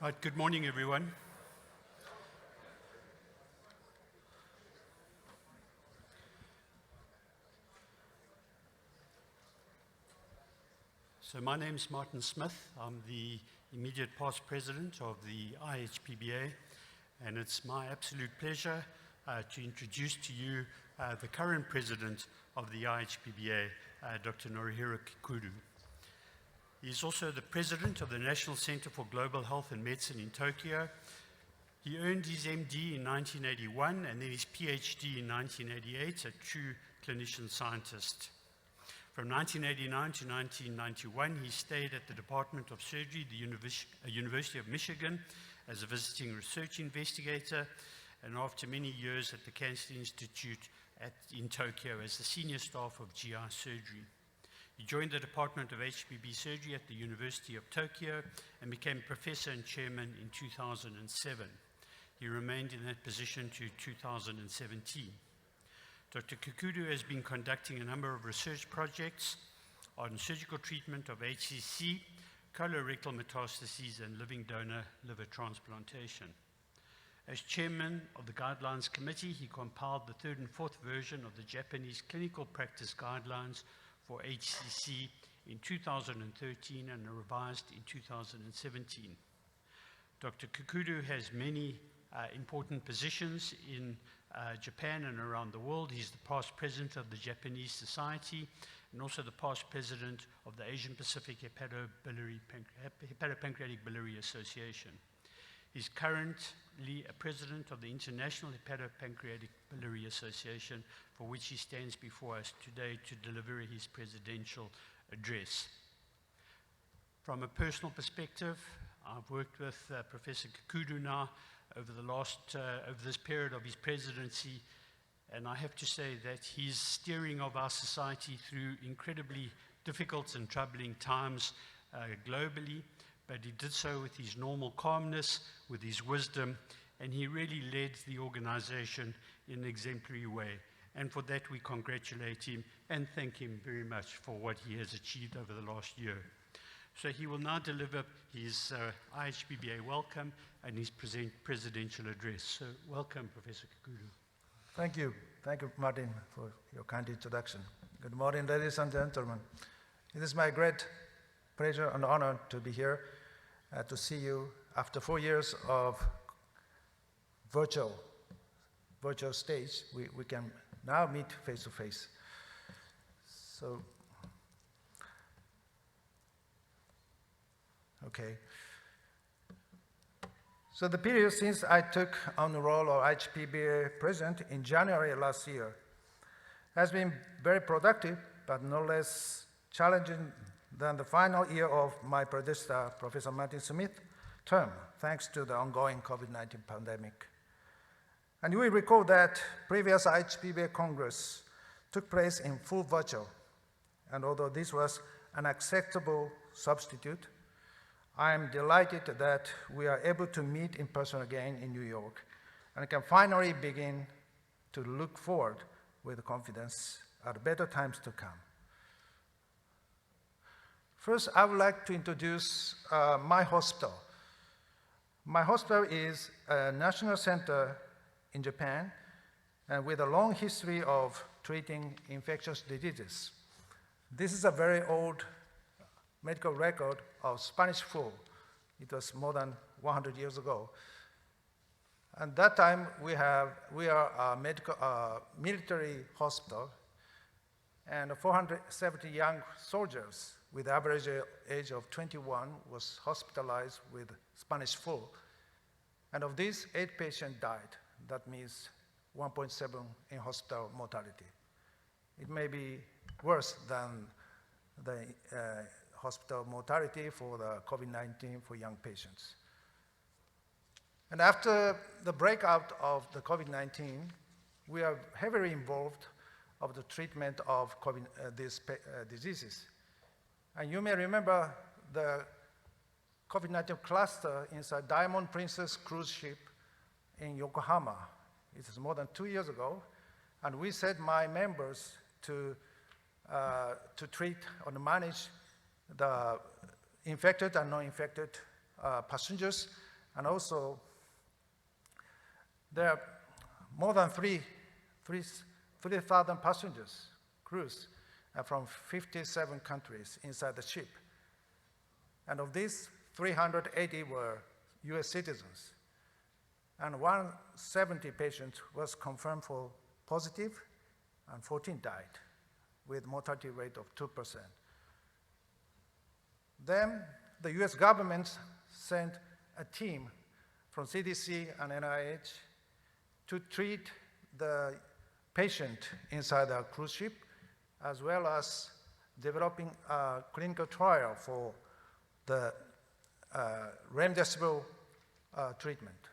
Right, good morning, everyone. So my name's Martin Smith. I'm the immediate past president of the IHPBA, and it's my absolute pleasure to introduce to you the current president of the IHPBA, Dr. Norihiro Kokudo. He's also the president of the National Center for Global Health and Medicine in Tokyo. He earned his MD in 1981 and then his PhD in 1988, a true clinician scientist. From 1989 to 1991, he stayed at the Department of Surgery, the University of Michigan, as a visiting research investigator, and after many years at the Cancer Institute in Tokyo as the senior staff of GI surgery. He joined the Department of HPB Surgery at the University of Tokyo and became professor and chairman in 2007. He remained in that position to 2017. Dr. Kokudo has been conducting a number of research projects on surgical treatment of HCC, colorectal metastases, and living donor liver transplantation. As chairman of the Guidelines Committee, he compiled the third and fourth version of the Japanese Clinical Practice Guidelines for HCC in 2013 and revised in 2017. Dr. Kokudo has many important positions in Japan and around the world. He's the past president of the Japanese Society and also the past president of the Asian Pacific Hepatopancreatic Biliary Association. He's currently a president of the International Hepatopancreatic Biliary Association, for which he stands before us today to deliver his presidential address. From a personal perspective, I've worked with Professor Kokudo now over this period of his presidency, and I have to say that his steering of our society through incredibly difficult and troubling times globally, but he did so with his normal calmness, with his wisdom, and he really led the organization in an exemplary way. And for that, we congratulate him and thank him very much for what he has achieved over the last year. So he will now deliver his IHPBA welcome and his presidential address. So welcome, Professor Kokudo. Thank you. Thank you, Martin, for your kind introduction. Good morning, ladies and gentlemen. It is my great pleasure and honor to be here to see you after 4 years of virtual stage. We can now meet face to face. So, okay. So the period since I took on the role of IHPBA president in January last year has been very productive, but no less challenging than the final year of my predecessor, Professor Martin Smith's term, thanks to the ongoing COVID-19 pandemic. And we recall that previous IHPBA Congress took place in full virtual, and although this was an acceptable substitute, I am delighted that we are able to meet in person again in New York and can finally begin to look forward with confidence at better times to come. First, I would like to introduce my hospital. My hospital is a national center in Japan and with a long history of treating infectious diseases. This is a very old medical record of Spanish flu. It was more than 100 years ago. At that time, we are a military hospital, and 470 young soldiers with average age of 21 was hospitalized with Spanish flu. And of these, 8 patients died. That means 1.7 in hospital mortality. It may be worse than the hospital mortality for the COVID-19 for young patients. And after the breakout of the COVID-19, we are heavily involved of the treatment of these diseases. And you may remember the COVID-19 cluster inside Diamond Princess cruise ship in Yokohama. It was more than 2 years ago, and we sent my members to treat or manage the infected and non-infected passengers And also, there are more than 3,000 passengers, crews, from 57 countries inside the ship. And of these, 380 were US citizens. And 170 patients was confirmed for positive, and 14 died, with mortality rate of 2%. Then the US government sent a team from CDC and NIH to treat the patient inside the cruise ship, as well as developing a clinical trial for the remdesivir treatment.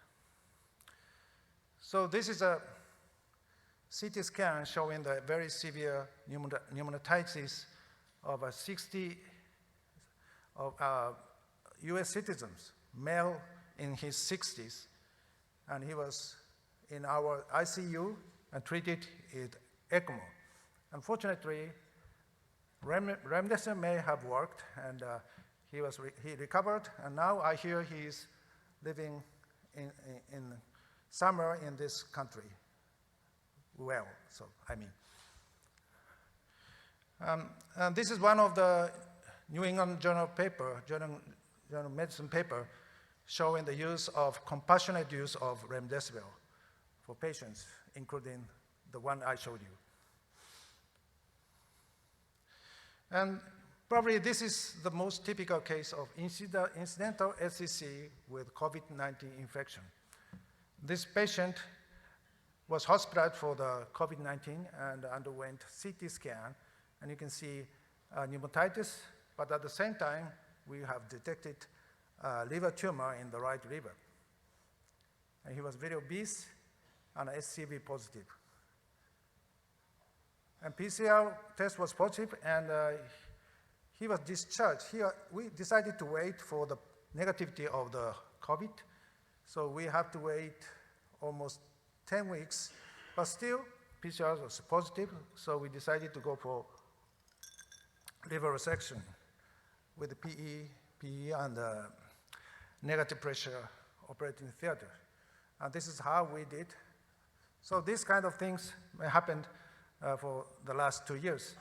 So this is a CT scan showing the very severe pneumonitis of 60 US citizens, male in his 60s, and he was in our ICU and treated with ECMO. Unfortunately, remdesivir may have worked, and he recovered, and now I hear he's living in somewhere in this country. Well, so I mean. And this is one of the New England Journal Medicine paper showing the use of compassionate use of remdesivir for patients, including the one I showed you. And probably this is the most typical case of incidental SCC with COVID-19 infection. This patient was hospitalized for the COVID-19 and underwent CT scan, and you can see pneumonitis, but at the same time, we have detected a liver tumor in the right liver. And he was very obese and HCV positive. And PCR test was positive, and he was discharged. We decided to wait for the negativity of the COVID, so we have to wait almost 10 weeks, but still PCR was positive, so we decided to go for liver resection with the PE and negative pressure operating theater. And this is how we did. So these kind of things happened for the last 2 years.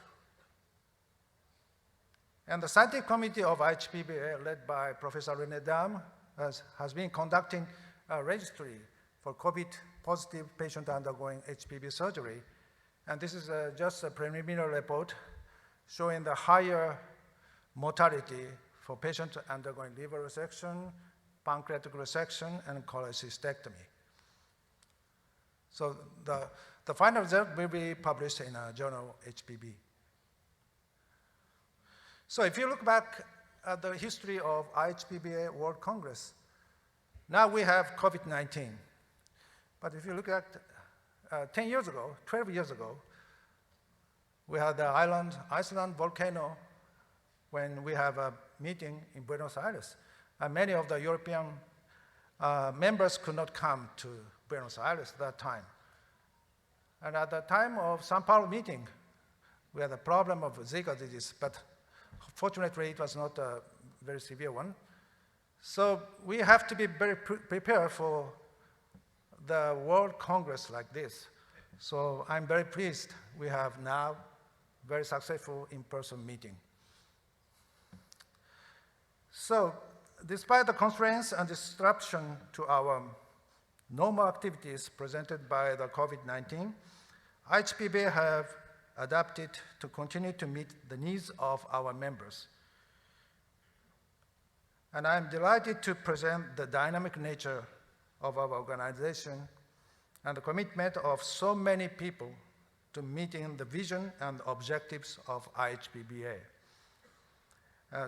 And the scientific committee of IHPBA, led by Professor René Dam, has been conducting a registry for COVID-positive patients undergoing HPB surgery. And this is just a preliminary report showing the higher mortality for patients undergoing liver resection, pancreatic resection, and cholecystectomy. So the final result will be published in a journal, HPB. So if you look back at the history of IHPBA World Congress, now we have COVID-19. But if you look at 10 years ago, 12 years ago, we had the Iceland volcano when we have a meeting in Buenos Aires. And many of the European members could not come to Buenos Aires at that time. And at the time of Sao Paulo meeting, we had a problem of Zika disease, but fortunately it was not a very severe one. So we have to be very prepared for the World Congress like this. So I'm very pleased we have now very successful in-person meeting. So despite the constraints and disruption to our normal activities presented by the COVID-19, IHPBA have adapted to continue to meet the needs of our members. And I'm delighted to present the dynamic nature of our organization and the commitment of so many people to meeting the vision and objectives of IHPBA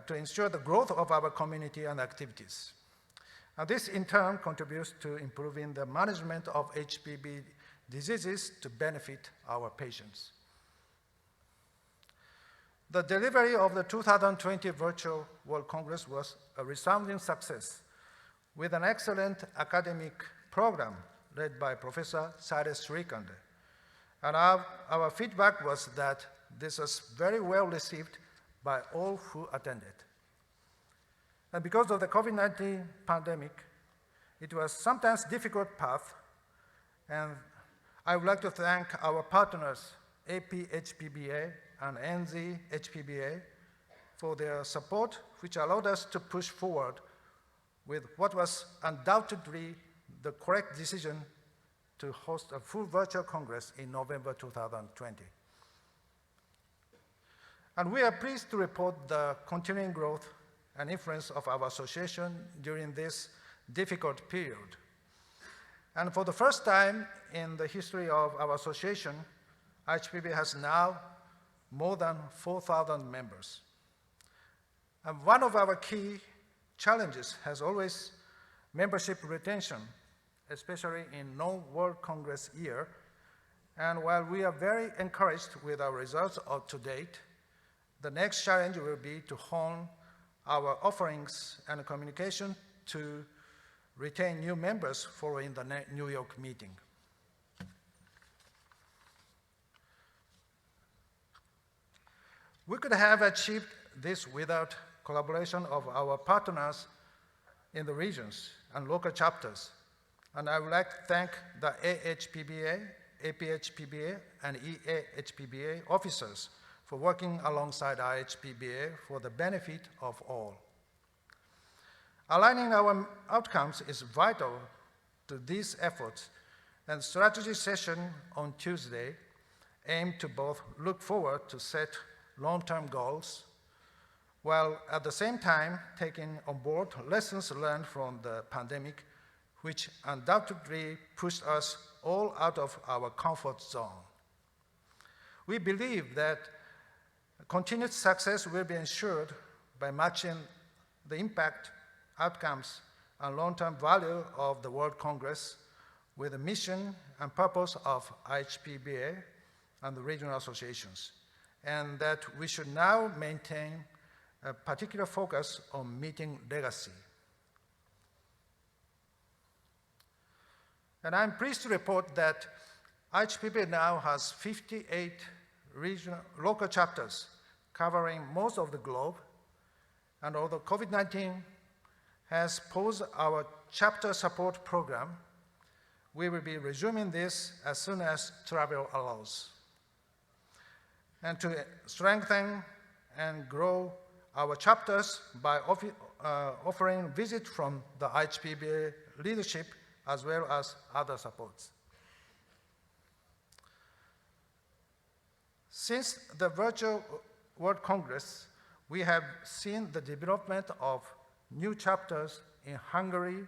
to ensure the growth of our community and activities. And this in turn contributes to improving the management of HPB diseases to benefit our patients. The delivery of the 2020 Virtual World Congress was a resounding success with an excellent academic program led by Professor Cyrus Srikande. And our feedback was that this was very well received by all who attended. And because of the COVID-19 pandemic, It was sometimes difficult path, and I would like to thank our partners, HPBA and HPBA, for their support, which allowed us to push forward with what was undoubtedly the correct decision to host a full virtual Congress in November 2020. And we are pleased to report the continuing growth and influence of our association during this difficult period. And for the first time in the history of our association, IHPBA has now more than 4,000 members. And one of our key challenges has always membership retention, especially in non-World Congress year. And while we are very encouraged with our results to date, the next challenge will be to hone our offerings and communication to retain new members following the New York meeting. We could have achieved this without collaboration of our partners in the regions and local chapters. And I would like to thank the IHPBA, IHPBA, and IHPBA officers for working alongside IHPBA for the benefit of all. Aligning our outcomes is vital to these efforts, and strategy session on Tuesday aimed to both look forward to set long-term goals, while at the same time taking on board lessons learned from the pandemic, which undoubtedly pushed us all out of our comfort zone. We believe that continued success will be ensured by matching the impact, outcomes, and long-term value of the World Congress with the mission and purpose of IHPBA and the regional associations, and that we should now maintain a particular focus on meeting legacy. And I'm pleased to report that IHPBA now has 58 local chapters covering most of the globe, and although COVID-19 has paused our chapter support program, we will be resuming this as soon as travel allows. And to strengthen and grow our chapters by offering visits from the IHPBA leadership as well as other supports. Since the virtual World Congress, we have seen the development of new chapters in Hungary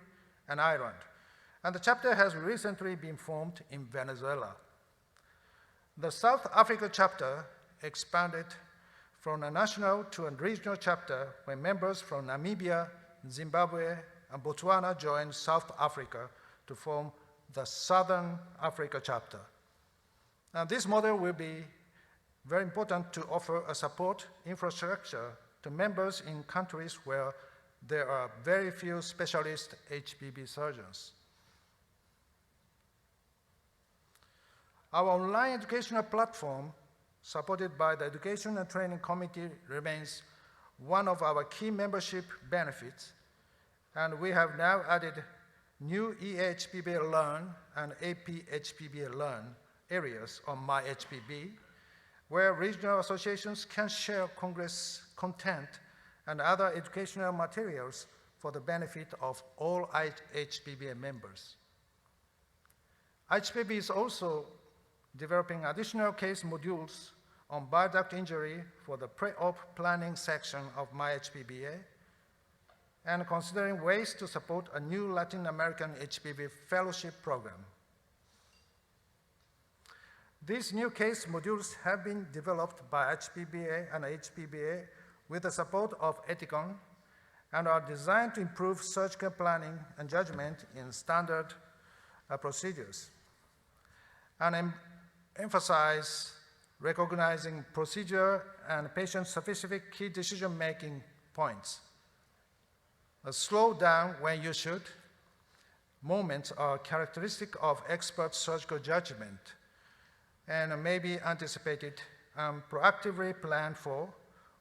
and Ireland, and the chapter has recently been formed in Venezuela. The South Africa chapter expanded from a national to a regional chapter when members from Namibia, Zimbabwe, and Botswana joined South Africa to form the Southern Africa chapter. And this model will be very important to offer a support infrastructure to members in countries where there are very few specialist HPB surgeons. Our online educational platform, supported by the Education and Training Committee, remains one of our key membership benefits, and we have now added new IHPBA Learn and HPBA Learn areas on MyHPB, where regional associations can share Congress content and other educational materials for the benefit of all IHPBA members. IHPB is also developing additional case modules on bile duct injury for the pre-op planning section of MyHPBA, and considering ways to support a new Latin American HPB fellowship program. These new case modules have been developed by IHPBA and HPBA with the support of Ethicon and are designed to improve surgical planning and judgment in standard procedures, and emphasize recognizing procedure and patient-specific key decision-making points. Slow down when you should. Moments are characteristic of expert surgical judgment and may be anticipated and proactively planned for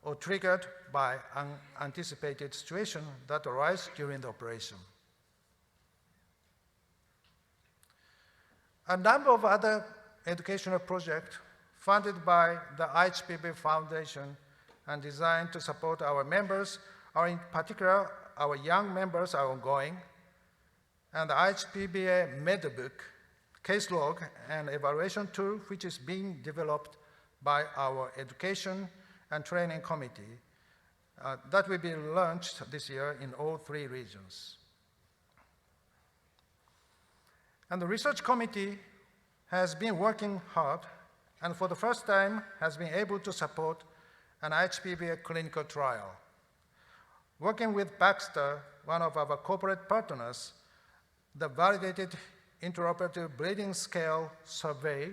or triggered by an anticipated situation that arise during the operation. A number of other educational projects funded by the IHPBA Foundation and designed to support our members, or in particular, our young members, are ongoing. And the IHPBA Medbook, case log, and evaluation tool, which is being developed by our Education and Training Committee, that will be launched this year in all 3 regions. And the Research Committee has been working hard, and for the first time has been able to support an IHPBA clinical trial. Working with Baxter, one of our corporate partners, the Validated Interoperative Bleeding Scale Survey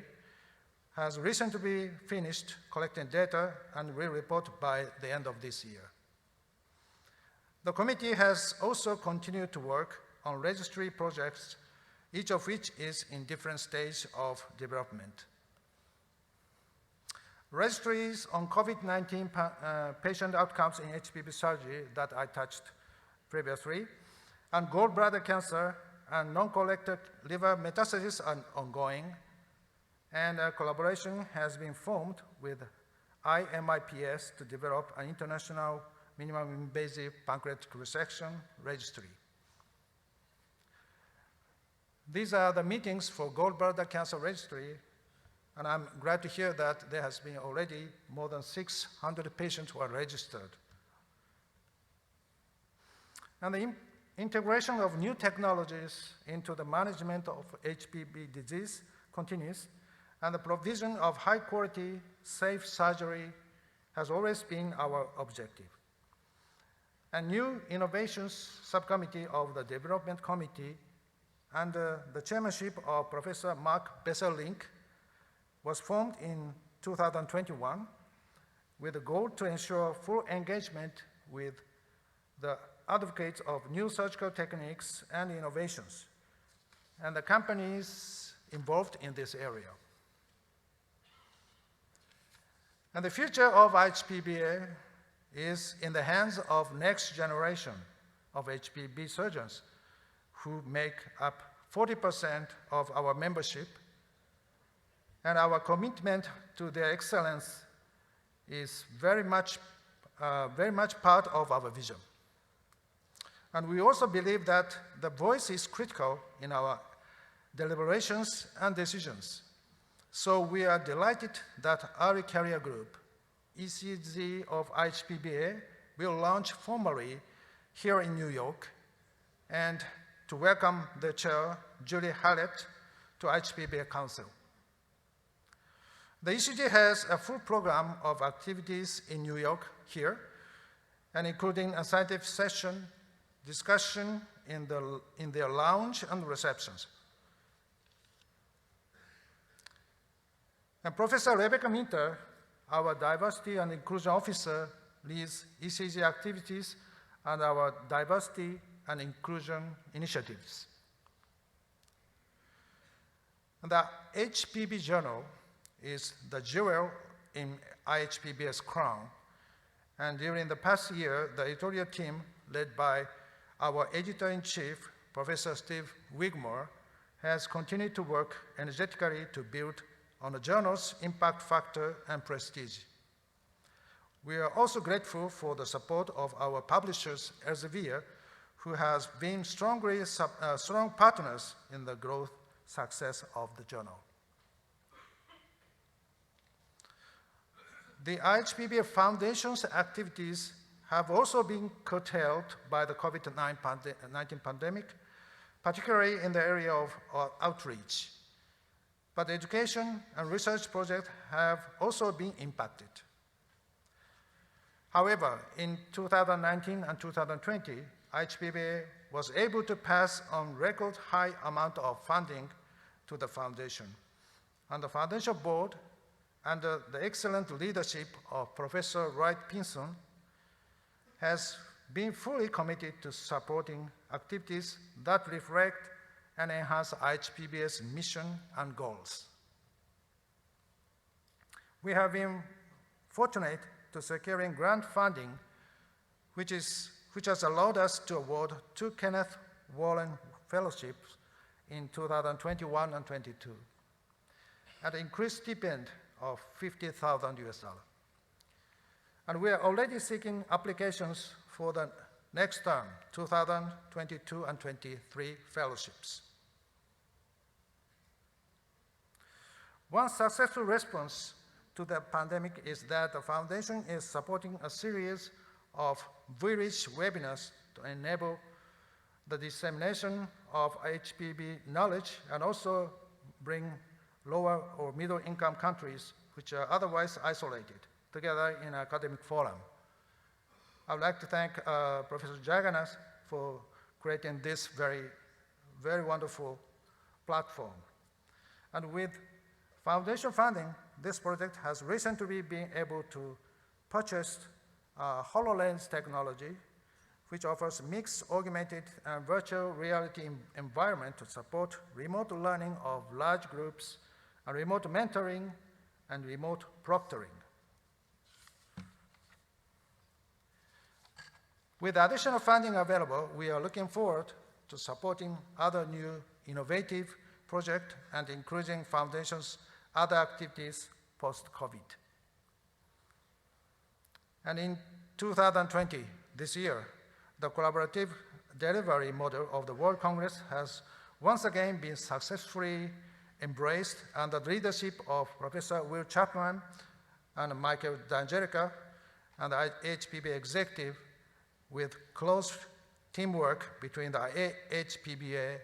has recently finished collecting data and will report by the end of this year. The committee has also continued to work on registry projects, each of which is in different stages of development. Registries on COVID-19 patient outcomes in HPB surgery that I touched previously, and gallbladder cancer and non-collected liver metastasis are ongoing, and a collaboration has been formed with IMIPS to develop an international minimum invasive pancreatic resection registry. These are the meetings for gallbladder cancer registry, and I'm glad to hear that there has been already more than 600 patients who are registered. And the integration of new technologies into the management of HPB disease continues, and the provision of high-quality, safe surgery has always been our objective. A new innovations subcommittee of the Development Committee under the chairmanship of Professor Mark Besselink was formed in 2021 with the goal to ensure full engagement with the advocates of new surgical techniques and innovations, and the companies involved in this area. And the future of IHPBA is in the hands of next generation of HPB surgeons who make up 40% of our membership, and our commitment to their excellence is very much part of our vision. And we also believe that the voice is critical in our deliberations and decisions. So we are delighted that Early Career Group, ECG of IHPBA, will launch formally here in New York, and to welcome the chair, Julie Hallett, to IHPBA Council. The ECG has a full program of activities in New York here, and including a scientific session, discussion in their lounge and receptions. And Professor Rebecca Minter, our Diversity and Inclusion Officer, leads ECG activities and our diversity and inclusion initiatives. And the HPB Journal is the jewel in IHPBA's crown. And during the past year, the editorial team, led by our editor-in-chief, Professor Steve Wigmore, has continued to work energetically to build on the journal's impact factor and prestige. We are also grateful for the support of our publishers, Elsevier, who has been strong partners in the growth success of the journal. The IHPBA Foundation's activities have also been curtailed by the COVID-19 pandemic, particularly in the area of outreach. But education and research projects have also been impacted. However, in 2019 and 2020, IHPBA was able to pass on record high amount of funding to the foundation. And the foundation board, under the excellent leadership of Professor Wright Pinson, has been fully committed to supporting activities that reflect and enhance IHPBA's mission and goals. We have been fortunate to securing grant funding, which has allowed us to award 2 Kenneth Warren Fellowships in 2021 and 22. and increased stipend of $50,000 US. And we are already seeking applications for the next term, 2022 and 23 fellowships. One successful response to the pandemic is that the Foundation is supporting a series of village webinars to enable the dissemination of HPB knowledge and also bring lower or middle income countries which are otherwise isolated together in an academic forum. I would like to thank Professor Jagannath for creating this very, very wonderful platform. And with Foundation funding, this project has recently been able to purchase HoloLens technology, which offers mixed, augmented, and virtual reality environment to support remote learning of large groups, and remote mentoring, and remote proctoring. With additional funding available, we are looking forward to supporting other new innovative projects and increasing Foundation's other activities post-COVID. And in 2020, this year, the collaborative delivery model of the World Congress has once again been successfully embraced under the leadership of Professor Will Chapman and Michael D'Angelica and the HPBA executive, with close teamwork between the IHPBA,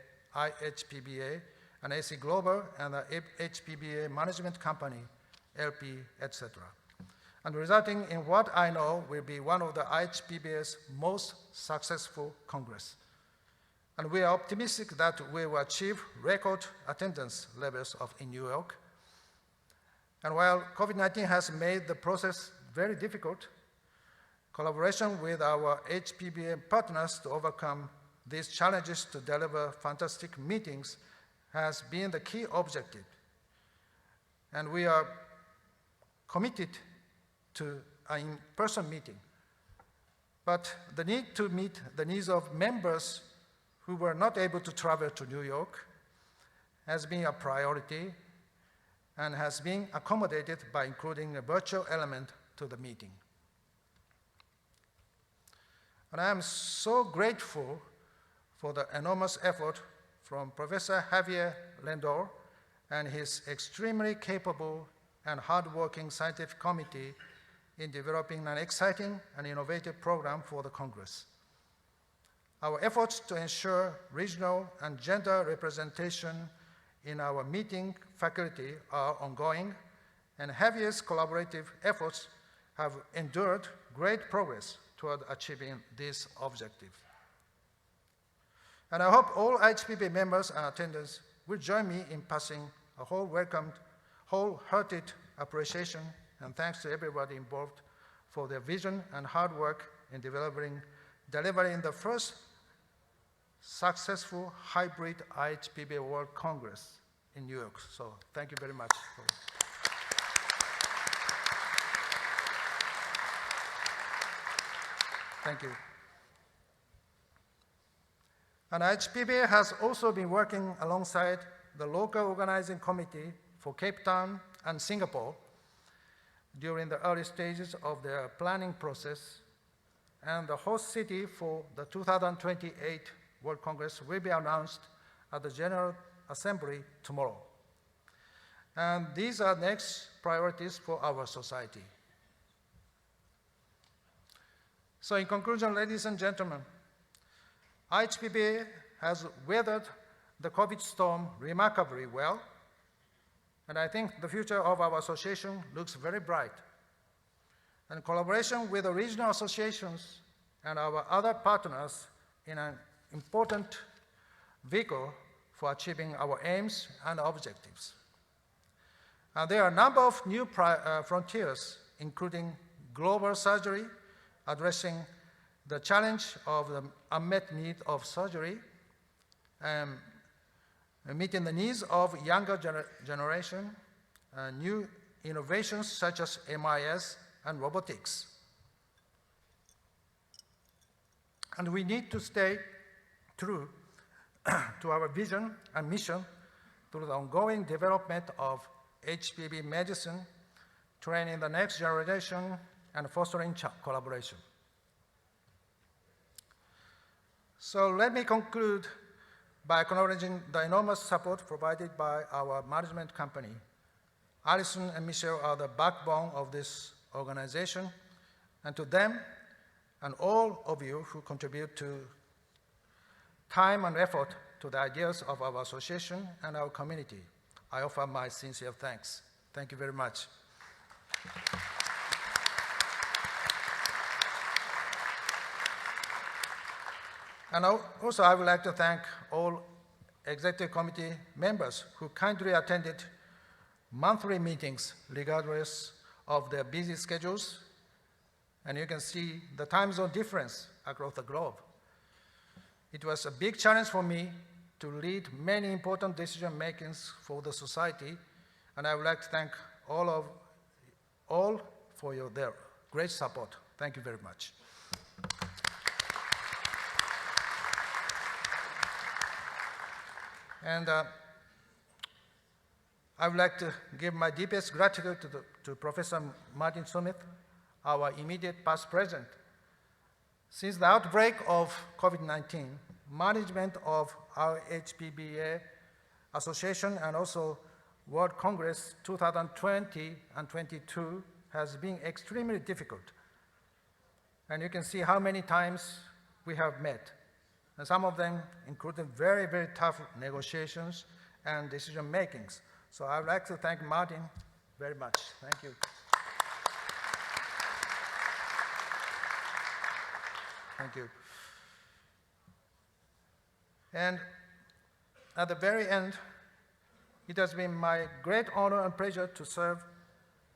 and AC Global, and the HPBA management company, LP, etc. And resulting in what I know will be one of the IHPBA's most successful Congress. And we are optimistic that we will achieve record attendance levels in New York. And while COVID-19 has made the process very difficult, collaboration with our HPBA partners to overcome these challenges to deliver fantastic meetings has been the key objective. And we are committed to an in-person meeting. But the need to meet the needs of members who were not able to travel to New York has been a priority and has been accommodated by including a virtual element to the meeting. And I am so grateful for the enormous effort from Professor Javier Lendor and his extremely capable and hardworking scientific committee in developing an exciting and innovative program for the Congress. Our efforts to ensure regional and gender representation in our meeting faculty are ongoing, and Javier's collaborative efforts have endured great progress toward achieving this objective. And I hope all IHPBA members and attendants will join me in passing a wholehearted appreciation and thanks to everybody involved for their vision and hard work in delivering the first successful hybrid IHPBA World Congress in New York. So thank you very much. Thank you. And IHPBA has also been working alongside the local organizing committee for Cape Town and Singapore during the early stages of their planning process, and the host city for the 2028 World Congress will be announced at the General Assembly tomorrow. And these are next priorities for our society. So in conclusion, ladies and gentlemen, IHPBA has weathered the COVID storm remarkably well, and I think the future of our association looks very bright. And collaboration with the regional associations and our other partners in an important vehicle for achieving our aims and objectives. And there are a number of new frontiers, including global surgery, addressing the challenge of the unmet need of surgery, meeting the needs of younger generation, new innovations such as MIS and robotics. And we need to stay true to our vision and mission through the ongoing development of HPB medicine, training the next generation, and fostering collaboration. So let me conclude by acknowledging the enormous support provided by our management company. Alison and Michelle are the backbone of this organization, and to them and all of you who contribute to time and effort to the ideas of our association and our community, I offer my sincere thanks. Thank you very much. And also, I would like to thank all executive committee members who kindly attended monthly meetings regardless of their busy schedules. And you can see the time zone difference across the globe. It was a big challenge for me to lead many important decision makings for the society, and I would like to thank all for their great support. Thank you very much. And I would like to give my deepest gratitude to Professor Martin Smith, our immediate past president. Since the outbreak of COVID-19, management of our HPBA Association and also World Congress 2020 and 22 has been extremely difficult. And you can see how many times we have met. And some of them included very, very tough negotiations and decision makings. So I would like to thank Martin very much. Thank you. Thank you. And at the very end, it has been my great honor and pleasure to serve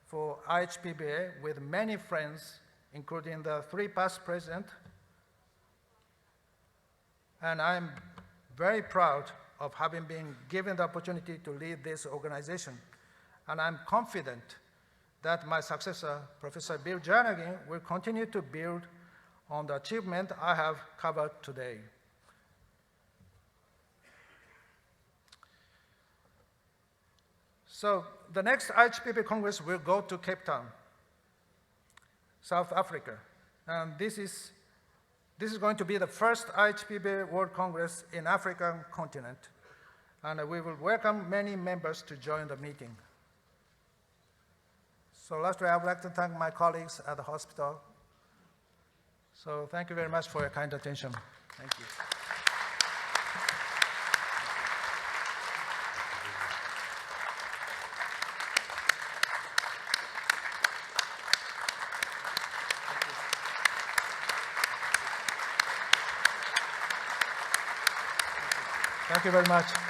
for IHPBA with many friends, including the 3 past presidents. And I'm very proud of having been given the opportunity to lead this organization. And I'm confident that my successor, Professor Bill Jernigan, will continue to build on the achievement I have covered today. So the next IHPBA Congress will go to Cape Town, South Africa. And this is going to be the first IHPBA World Congress in African continent. And we will welcome many members to join the meeting. So lastly, I would like to thank my colleagues at the hospital. So thank you very much for your kind attention. Thank you. Thank you very much.